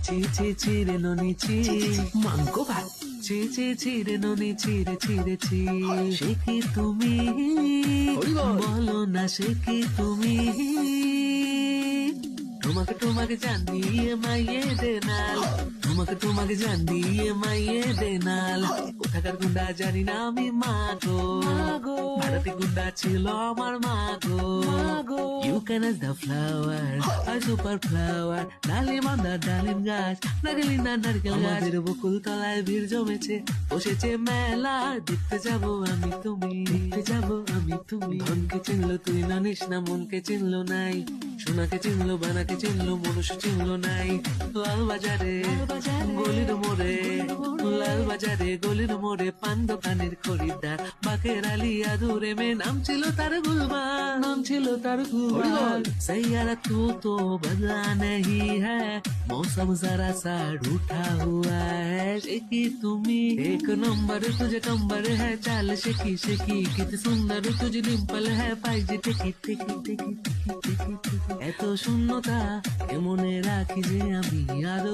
ছি ছি ছিরে ননি ছি মাংকো ভাত ছি ছি ছিরে ননি ছিরে ছিরে ছি সে কি তুমি বলো না সে কি তুমি তোমাকে তোমাকে জানিয়ে মাইয়ে দেনাল তোমাকে জানিয়ে মাইয়ে দেনাল কোথাকার গুন্ডা জানি না আমি মাগো ভারতী গুন্ডা ছিল আমার মাগো you can as the flower আর সুপার ফ্লাওয়ার ডালিম আন্দার ডালিম গাছ নাগলিনা নারকেল গাছ আমাদের বকুল তলায় ভিড় জমেছে বসেছে মেলা দেখতে যাব আমি তুমি দেখতে যাব আমি তুমি ধনকে চিনলো তুই জানিস না মনকে চিনলো নাই সোনাকে চিনলো বানাকে চিনলো মনুষ্য চিনলো নাই লাল বাজারে গলির মোড়ে লাল বাজারে গলির মোড়ে পান দোকানের খরিদ্দার বাকের আলী আদুরে মে নাম ছিল তার গুলবান নাম ছিল তার গুলবান सैयारा तो बदला नहीं है मौसम जरा सा रूठा हुआ है शेकी तुम्ही एक नंबर तुझे कंबर है चाल शेकी शेकी किती सुंदर तुझे डिंपल है पाहिजे टेकी टेकी टेकी टेकी टेकी এত শূন্যতা এমনে রাখি যে আমি আরো